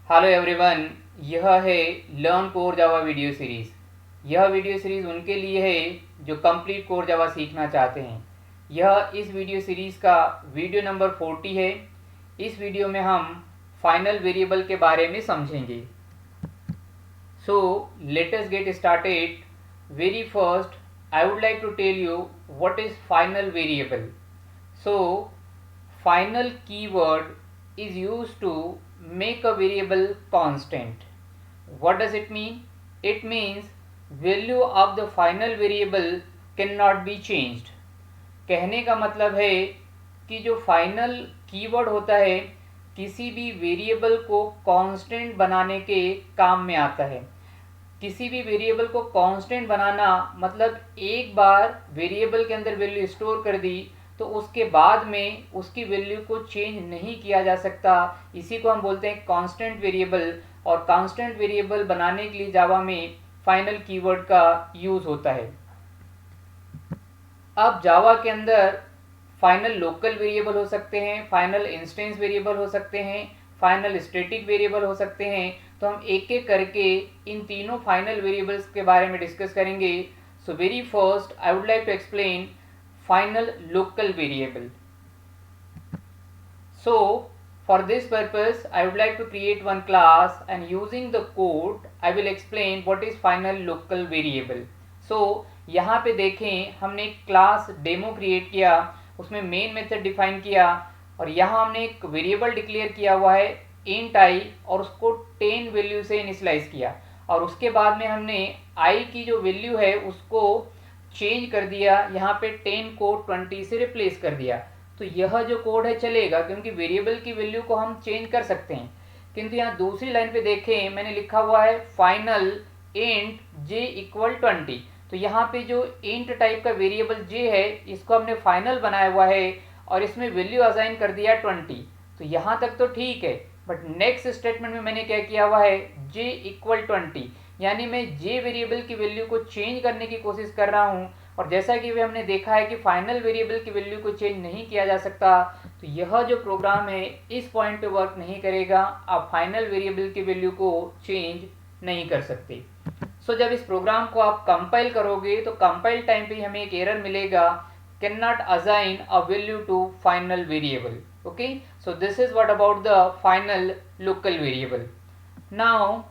Hello everyone, यह है learn core Java video series. यह वीडियो सीरीज़ उनके लिए है जो कंप्लीट कोर जावा सीखना चाहते हैं। यह इस वीडियो सीरीज़ का वीडियो नंबर 40 है। इस वीडियो में हम फाइनल वेरिएबल के बारे में समझेंगे। So let us get started. Very first I would like to tell you what is final variable. So final keyword is used to make a variable constant. What does it mean? It means value of the final variable cannot be changed. कहने का मतलब है कि जो final keyword होता है किसी भी वेरिएबल को कांस्टेंट बनाने के काम में आता है। किसी भी वेरिएबल को कांस्टेंट बनाना मतलब एक बार वेरिएबल के अंदर वैल्यू स्टोर कर दी तो उसके बाद में उसकी वैल्यू को चेंज नहीं किया जा सकता। इसी को हम बोलते हैं कांस्टेंट वेरिएबल। और कांस्टेंट वेरिएबल बनाने के लिए जावा में फाइनल कीवर्ड का यूज़ होता है। अब जावा के अंदर फाइनल लोकल वेरिएबल हो सकते हैं, फाइनल इंस्टेंस वेरिएबल हो सकते हैं, फाइनल स्टैटिक वेरिएबल हो सकते हैं। तो हम एक एक करके इन तीनों फाइनल वेरिएबल्स के बारे में डिस्कस करेंगे। So very first I would like to explain final local variable. So for this purpose I would like to create one class and using the code I will explain what is final local variable. So यहाँ पे देखें हमने एक class demo create किया, उसमें main method define किया और यहाँ हमने एक वेरिएबल डिक्लेयर किया हुआ है int i और उसको 10 वैल्यू से इनिशियलाइज किया और उसके बाद में हमने i की जो वैल्यू है उसको चेंज कर दिया, यहाँ पे 10 को 20 से रिप्लेस कर दिया। तो यह जो कोड है चलेगा क्योंकि वेरिएबल की वैल्यू को हम चेंज कर सकते हैं। किंतु यहाँ दूसरी लाइन पे देखें मैंने लिखा हुआ है फाइनल इंट j इक्वल 20। तो यहाँ पे जो इंट टाइप का वेरिएबल j है इसको हमने फाइनल बनाया हुआ है और इसमें वैल्यू असाइन कर दिया 20। तो यहाँ तक तो ठीक है, बट नेक्स्ट स्टेटमेंट में मैंने क्या किया हुआ है j इक्वल 20, यानी मैं j वेरिएबल की वैल्यू को चेंज करने की कोशिश कर रहा हूँ। और जैसा कि हमने देखा है कि फाइनल वेरिएबल की वैल्यू को चेंज नहीं किया जा सकता, तो यह जो प्रोग्राम है इस पॉइंट पे वर्क नहीं करेगा। आप फाइनल वेरिएबल की वैल्यू को चेंज नहीं कर सकते। सो जब इस प्रोग्राम को आप कंपाइल करोगे तो कंपाइल टाइम पे हमें एक एरर मिलेगा, can not assign a value to final variable. Okay, so this is what about the final local variable. Now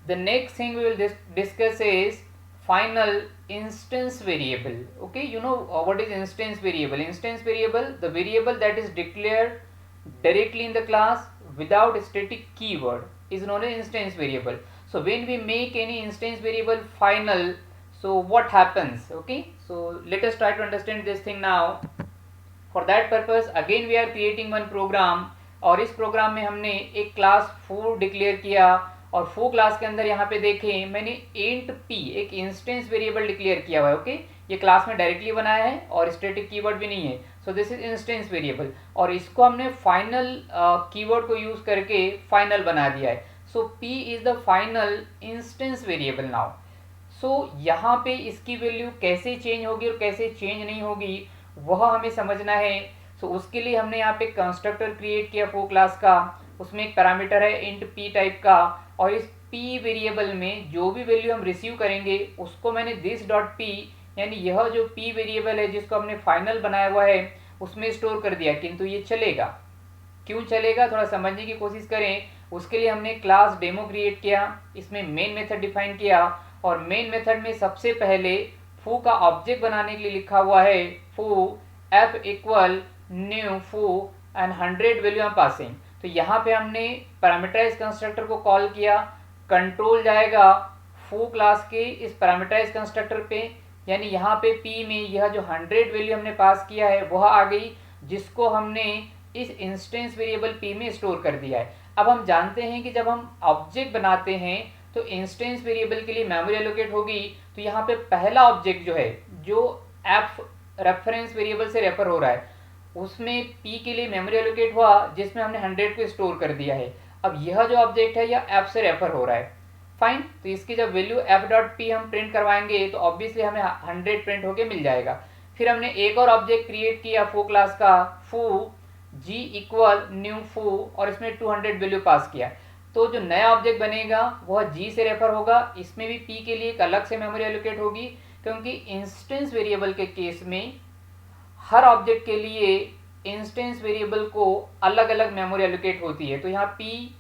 the next thing we will discuss is final instance variable. Okay, you know what is instance variable? Instance variable, the variable that is declared directly in the class without static keyword is known as instance variable. So when we make any instance variable final, so what happens? Okay, so let us try to understand this thing now. For that purpose again we are creating one program और इस programme में हमने एक class foo declare किया और फू class के अंदर यहाँ पे देखें मैंने इंट p एक इंस्टेंस वेरिएबल डिक्लेयर किया हुआ है। ओके, ये क्लास में डायरेक्टली बनाया है और स्टैटिक कीवर्ड भी नहीं है। So this is instance variable और इसको हमने फाइनल कीवर्ड को यूज करके फाइनल बना दिया है। So p is the final instance variable now. So यहाँ पे इसकी वैल्यू कैसे चेंज होगी और कैसे चेंज नहीं होगी वह हमें समझना है। सो उसके लिए हमने यहाँ पे कंस्ट्रक्टर क्रिएट किया फू क्लास का, उसमें एक पैरामीटर है इंट p टाइप का और इस p वेरिएबल में जो भी वैल्यू हम रिसीव करेंगे उसको मैंने दिस डॉट p यानी यह जो p वेरिएबल है जिसको हमने फाइनल बनाया हुआ है उसमें स्टोर कर दिया। किंतु ये चलेगा, क्यों चलेगा थोड़ा समझने की कोशिश करें। उसके लिए हमने क्लास डेमो क्रिएट किया, इसमें मेन मेथड डिफाइन किया और मेन मेथड में सबसे पहले फू का ऑब्जेक्ट बनाने के लिए लिखा हुआ है फू f इक्वल न्यू फू एंड 100 वैल्यू हम पासिंग। तो यहाँ पे हमने पैरामीटराइज कंस्ट्रक्टर को कॉल किया, कंट्रोल जाएगा फू क्लास के इस पैरामीटराइज कंस्ट्रक्टर पे, यानी यहाँ पे p में यह जो 100 वैल्यू हमने पास किया है वह आ गई जिसको हमने इस इंस्टेंस वेरिएबल p में स्टोर कर दिया है। अब हम जानते हैं कि जब हम ऑब्जेक्ट बनाते हैं तो इंस्टेंस वेरिएबल के लिए मेमोरी एलोकेट होगी। तो यहाँ पे पहला ऑब्जेक्ट जो है जो f रेफरेंस वेरिएबल से रेफर हो रहा है उसमें p के लिए मेमोरी एलोकेट हुआ जिसमें हमने 100 को स्टोर कर दिया है। अब यह जो ऑब्जेक्ट है यह f से रेफर हो रहा है। फाइन, तो इसकी जब वैल्यू f डॉट p हम प्रिंट करवाएंगे तो ऑब्वियसली हमें 100 प्रिंट होके मिल जाएगा। फिर हमने एक और ऑब्जेक्ट क्रिएट किया फू क्लास का फू g इक्वल न्यू फू और इसमें 200 वैल्यू पास किया। तो जो नया ऑब्जेक्ट बनेगा वह जी से रेफर होगा। इसमें भी पी के लिए एक अलग से मेमोरी एलोकेट होगी, क्योंकि इंस्टेंस वेरिएबल के केस में हर ऑब्जेक्ट के लिए इंस्टेंस वेरिएबल को अलग अलग मेमोरी एलोकेट होती है। तो यहाँ पी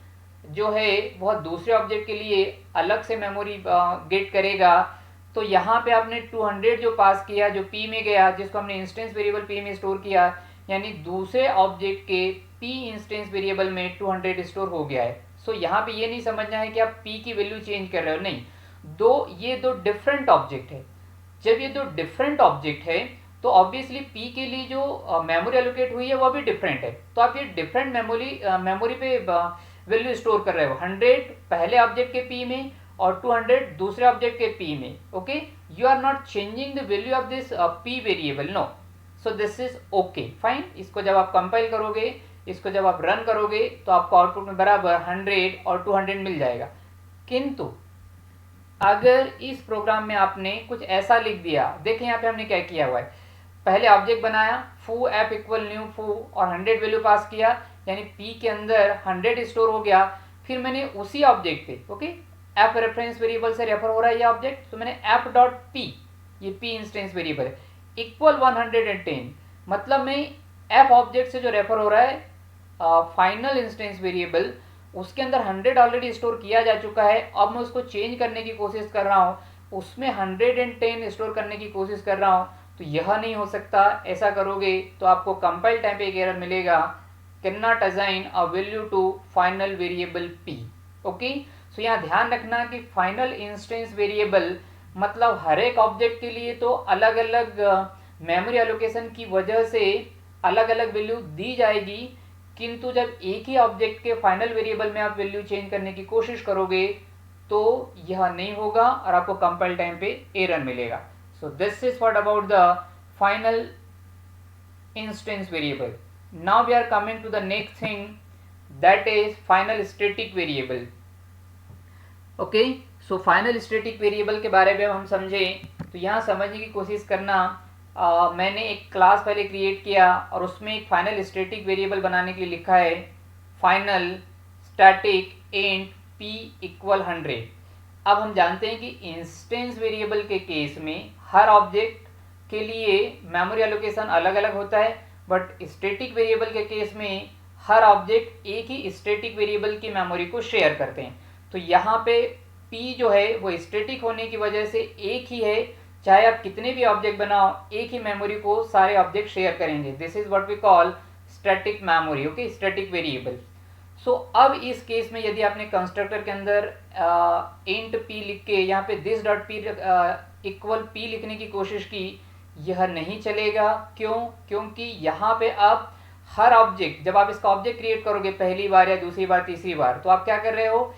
जो है वह दूसरे ऑब्जेक्ट के लिए अलग से मेमोरी गेट करेगा। तो यहाँ पे आपने 200 जो पास किया, जो पी में गया, जिसको हमने इंस्टेंस वेरिएबल पी में स्टोर किया, यानी दूसरे ऑब्जेक्ट के पी इंस्टेंस वेरिएबल में 200 स्टोर हो गया है। सो यहाँ पे ये नहीं समझना है कि आप पी की वैल्यू चेंज कर रहे हो, नहीं, ये दो डिफरेंट ऑब्जेक्ट है। जब ये दो डिफरेंट ऑब्जेक्ट है तो ऑब्वियसली पी के लिए जो मेमोरी एलोकेट हुई है वह भी डिफरेंट है। तो आप ये डिफरेंट मेमोरी पे वैल्यू स्टोर कर रहे हो, 100 पहले ऑब्जेक्ट के पी में और 200 दूसरे ऑब्जेक्ट के पी में। Okay, you are not changing the value of this P variable, no. So this is okay, fine. इसको जब आप कंपाइल करोगे, इसको जब आप रन करोगे, तो आपको आउटपुट में बराबर 100 और 200 मिल जाएगा। किंतु अगर इस प्रोग्राम में आपने कुछ ऐसा लिख दिया, देखें यहाँ पे हमने क्या किया हुआ है, पहले ऑब्जेक्ट बनाया फू एफ इक्वल न्यू फू और 100 वैल्यू पास किया, यानी पी के अंदर 100 स्टोर हो गया। फिर मैंने उसी ऑब्जेक्ट पे, ओके, एफ रेफरेंस वेरिएबल से रेफर हो रहा है ये ऑब्जेक्ट, तो मैंने एफ डॉट पी, ये पी इंस्टेंस वेरिएबल है, इक्वल 110, मतलब मैं एफ ऑब्जेक्ट से जो रेफर हो रहा है फाइनल इंस्टेंस वेरिएबल, उसके अंदर 100 ऑलरेडी स्टोर किया जा चुका है। अब मैं उसको चेंज करने की कोशिश कर रहा हूँ, उसमें 110 स्टोर करने की कोशिश कर रहा हूँ, तो यह नहीं हो सकता। ऐसा करोगे तो आपको कंपाइल टाइम पे एक एरर मिलेगा, can not assign a value to final variable P. Okay, so यहाँ ध्यान रखना कि फाइनल इंस्टेंस वेरिएबल मतलब हर एक ऑब्जेक्ट के लिए तो अलग अलग मेमोरी एलोकेशन की वजह से अलग अलग वैल्यू दी जाएगी, किंतु जब एक ही ऑब्जेक्ट के फाइनल वेरिएबल में आप वैल्यू चेंज करने की कोशिश करोगे तो यह नहीं होगा और आपको कंपाइल टाइम पे एरर मिलेगा। So this is what about the final instance variable. Now we are coming to the next thing, that is final static variable. Okay, so final static variable के बारे में हम समझे, तो यहाँ समझने की कोशिश करना। मैंने एक क्लास पहले क्रिएट किया और उसमें एक फाइनल स्टैटिक वेरिएबल बनाने के लिए लिखा है final static int p equal 100। अब हम जानते हैं कि इंस्टेंस वेरिएबल के केस में हर ऑब्जेक्ट के लिए मेमोरी एलोकेशन अलग अलग होता है, बट स्टैटिक वेरिएबल के केस में हर ऑब्जेक्ट एक ही स्टैटिक वेरिएबल की मेमोरी को शेयर करते हैं। तो यहाँ पे p जो है वो स्टैटिक होने की वजह से एक ही है, चाहे आप कितने भी ऑब्जेक्ट बनाओ एक ही मेमोरी को सारे ऑब्जेक्ट शेयर करेंगे। This is what we call static memory, okay, static variable. So अब इस केस में यदि आपने कंस्ट्रक्टर के अंदर इंट p लिख के यहाँ पे this dot P equal p लिखने की कोशिश की, यह नहीं चलेगा। क्यों? क्योंकि यहाँ पे आप हर ऑब्जेक्ट, जब आप इसका ऑब्जेक्ट क्रिएट करोगे पहली बार या दूसरी बार तीसरी बार, तो आप क्या कर रहे हो,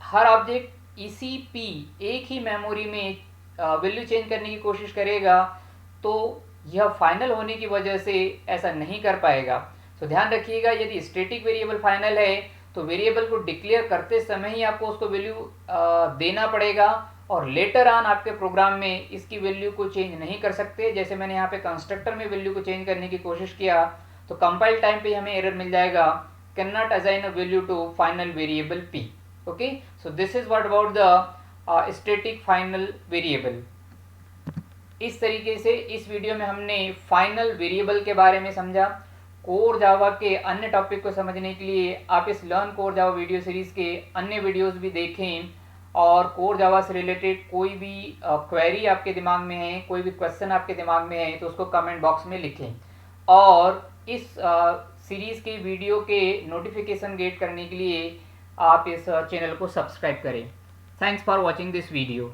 हर ऑब्जेक्ट इसी p एक ही मेमोरी में वैल्यू चेंज करने की कोशिश करेगा, तो यह फाइनल होने की वजह से ऐसा नहीं कर पाएगा। तो ध्यान रखिएगा, यदि स्टैटिक वेरिएबल फाइनल है तो वेरिएबल को डिक्लेयर करते समय ही आपको उसको वैल्यू देना पड़ेगा, और लेटर ऑन आपके प्रोग्राम में इसकी वैल्यू को चेंज नहीं कर सकते। जैसे मैंने यहाँ पे कंस्ट्रक्टर में वैल्यू को चेंज करने की कोशिश किया तो कंपाइल टाइम पे हमें एरर मिल जाएगा, can not assign a value to final variable p। Okay, so this is what about the static final variable. इस तरीके से इस वीडियो में हमने फाइनल वेरिएबल के बारे में समझा। कोर जावा के अन्य टॉपिक को समझने के लिए आप इस learn core Java video series के अन्य वीडियोस भी देखें, और कोर जावा से रिलेटेड कोई भी क्वेरी आपके दिमाग में है, कोई भी क्वेश्चन आपके दिमाग में है, तो उसको कमेंट बॉक्स में लिखें। और इस सीरीज़ के वीडियो के नोटिफिकेशन गेट करने के लिए आप इस चैनल को सब्सक्राइब करें। Thanks for watching this video.